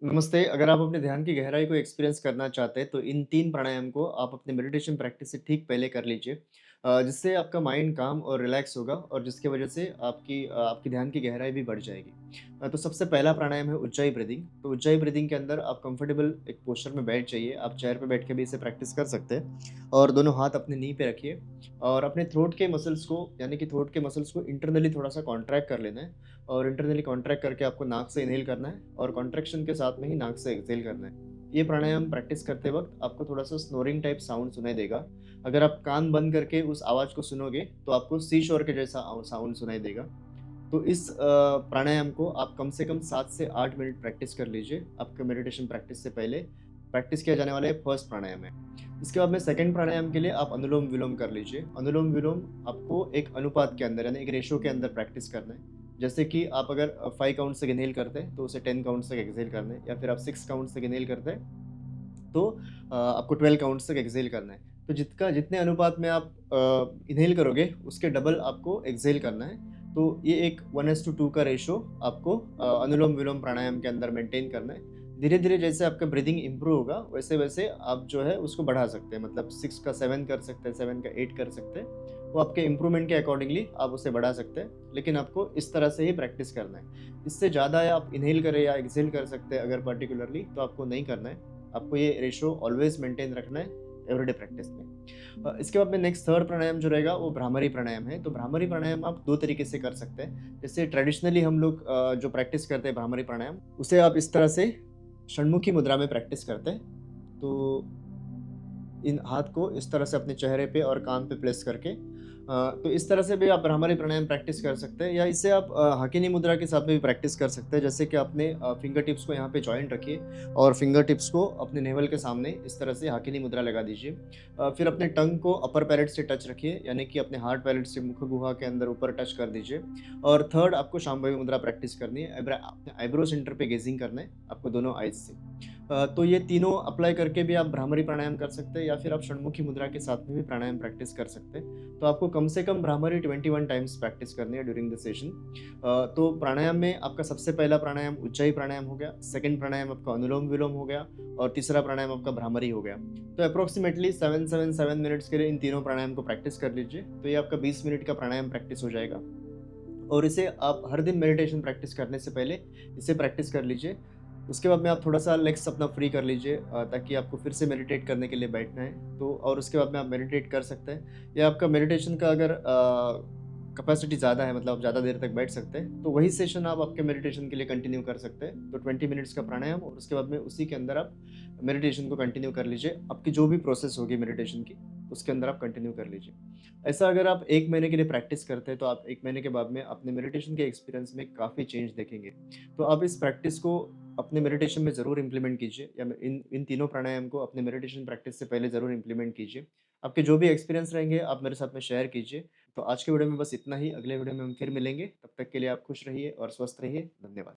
नमस्ते, अगर आप अपने ध्यान की गहराई को एक्सपीरियंस करना चाहते हैं, तो इन 3 प्राणायाम को आप अपने मेडिटेशन प्रैक्टिस से ठीक पहले कर लीजिए। जिससे आपका माइंड काम और रिलैक्स होगा और जिसकी वजह से आपकी ध्यान की गहराई भी बढ़ जाएगी। तो सबसे पहला प्राणायाम है उज्जाई ब्रीथिंग। तो उज्जाई ब्रीथिंग के अंदर आप कंफर्टेबल एक पोस्चर में बैठ जाइए। आप चेयर पे बैठ के भी इसे प्रैक्टिस कर सकते हैं और दोनों हाथ अपने नी पे रखिए और अपने थ्रोट के मसल्स को यानी कि थ्रोट के मसल्स को इंटरनली थोड़ा-सा कॉन्ट्रैक्ट कर लेना है। और इंटरनली कॉन्ट्रैक्ट करके आपको नाक से इन्हेल करना है और कॉन्ट्रैक्शन के साथ में ही नाक से एक्सहेल करना है। ये प्राणायाम प्रैक्टिस करते वक़्त आपको थोड़ा-सा स्नोरिंग टाइप साउंड सुनाई देगा। अगर आप कान बंद करके उस आवाज़ को सुनोगे, तो आपको सी शोर के जैसा साउंड सुनाई देगा। तो इस प्राणायाम को आप कम से कम 7 से 8 मिनट प्रैक्टिस कर लीजिए। आपके मेडिटेशन प्रैक्टिस से पहले प्रैक्टिस किया जाने वाला ये फर्स्ट प्राणायाम है। इसके बाद में सेकंड प्राणायाम के लिए आप अनुलोम-विलोम कर लीजिए। अनुलोम-विलोम आपको एक अनुपात के अंदर यानी एक रेशियो के अंदर प्रैक्टिस करना है। जैसे कि आप अगर 5 काउंट तक इन्हेल करते हैं, तो उसे 10 काउंट्स तक एक्सहेल करना है या फिर आप 6 काउंट्स तक इन्हेल करते हैं, तो आपको 12 काउंट्स तक एक्सहेल करना है। तो जितने अनुपात में आप इन्हेल करोगे, उसके डबल आपको एक्सहेल करना है। तो ये एक 1:2 का रेशियो आपको अनुलोम-विलोम प्राणायाम के अंदर मेंटेन करना है। धीरे-धीरे जैसे आपका ब्रीथिंग इम्प्रूव होगा, वैसे-वैसे आप जो है उसको बढ़ा सकते हैं। मतलब 6 का 7 कर सकते हैं, 7 का 8 कर सकते हैं। वो आपके इम्प्रूवमेंट के अकॉर्डिंगली आप उसे बढ़ा सकते हैं, लेकिन आपको इस तरह से ही प्रैक्टिस करना है। इससे ज़्यादा आप इन्हेल करें या एक्सहेल कर सकते हैं अगर पर्टिकुलरली, तो आपको नहीं करना है। आपको ये रेशियो ऑलवेज़ मेंटेन रखना है एवरीडे प्रैक्टिस में। इसके बाद में नेक्स्ट थर्ड प्राणायाम जो रहेगा वो भ्रामरी प्राणायाम है। तो भ्रामरी प्राणायाम आप 2 तरीके से कर सकते हैं। जैसे ट्रेडिशनली हम लोग जो प्रैक्टिस करते हैं भ्रामरी प्राणायाम, उसे आप इस तरह से षण्मुखी मुद्रा में प्रैक्टिस करते हैं। तो इन हाथ को इस तरह से अपने चेहरे पे और कान पे प्लेस करके तो इस तरह से भी आप भ्रामरी प्राणायाम प्रैक्टिस कर सकते हैं या इसे आप हाकिनी मुद्रा के साथ में भी प्रैक्टिस कर सकते हैं। जैसे कि अपने फिंगर टिप्स को यहाँ पे जॉइंट रखिए और फिंगर टिप्स को अपने नेवल के सामने इस तरह से हाकिनी मुद्रा लगा दीजिए। फिर अपने टंग को अपर पैलेट से टच रखिए यानी कि अपने हार्ड पैलेट से मुख गुहा के अंदर ऊपर टच कर दीजिए। और थर्ड आपको शांभवी मुद्रा प्रैक्टिस करनी है। अपने आईब्रो सेंटर पे गेजिंग करना है आपको दोनों आईज से। तो ये तीनों अप्लाई करके भी आप भ्रामरी प्राणायाम कर सकते हैं या फिर आप षण्मुखी मुद्रा के साथ में भी प्राणायाम प्रैक्टिस कर सकते हैं। तो आपको कम से कम भ्रामरी 21 टाइम्स प्रैक्टिस करनी है ड्यूरिंग द सेशन। तो प्राणायाम में आपका सबसे पहला प्राणायाम उज्जाई प्राणायाम हो गया, सेकंड प्राणायाम आपका अनुलोम-विलोम हो गया और तीसरा प्राणायाम आपका भ्रामरी हो गया। तो अप्रॉक्सिमेटली 7 मिनट्स के लिए इन तीनों प्राणायाम को प्रैक्टिस कर लीजिए। तो ये आपका 20 मिनट का प्राणायाम प्रैक्टिस हो जाएगा। और इसे आप हर दिन मेडिटेशन प्रैक्टिस करने से पहले इसे प्रैक्टिस कर लीजिए। उसके बाद में आप थोड़ा-सा लेग्स अपना फ्री कर लीजिए ताकि आपको फिर से मेडिटेट करने के लिए बैठना है। तो और उसके बाद में आप मेडिटेट कर सकते हैं या आपका मेडिटेशन का अगर कैपेसिटी ज़्यादा है मतलब आप ज़्यादा देर तक बैठ सकते हैं, तो वही सेशन आप आपके मेडिटेशन के लिए कंटिन्यू कर सकते हैं। तो 20 मिनट्स का प्राणायाम और उसके बाद में उसी के अंदर आप मेडिटेशन को कंटिन्यू कर लीजिए। आपकी जो भी प्रोसेस होगी मेडिटेशन की, उसके अंदर आप कंटिन्यू कर लीजिए। ऐसा अगर आप 1 महीने के लिए प्रैक्टिस करते हैं, तो आप 1 महीने के बाद में अपने मेडिटेशन के एक्सपीरियंस में काफ़ी चेंज देखेंगे। तो आप इस प्रैक्टिस को अपने मेडिटेशन में ज़रूर इम्प्लीमेंट कीजिए या इन इन तीनों प्राणायाम को अपने मेडिटेशन प्रैक्टिस से पहले ज़रूर इम्प्लीमेंट कीजिए। आपके जो भी एक्सपीरियंस रहेंगे, आप मेरे साथ में शेयर कीजिए। तो आज के वीडियो में बस इतना ही, अगले वीडियो में हम फिर मिलेंगे। तब तक के लिए आप खुश रहिए और स्वस्थ रहिए। धन्यवाद।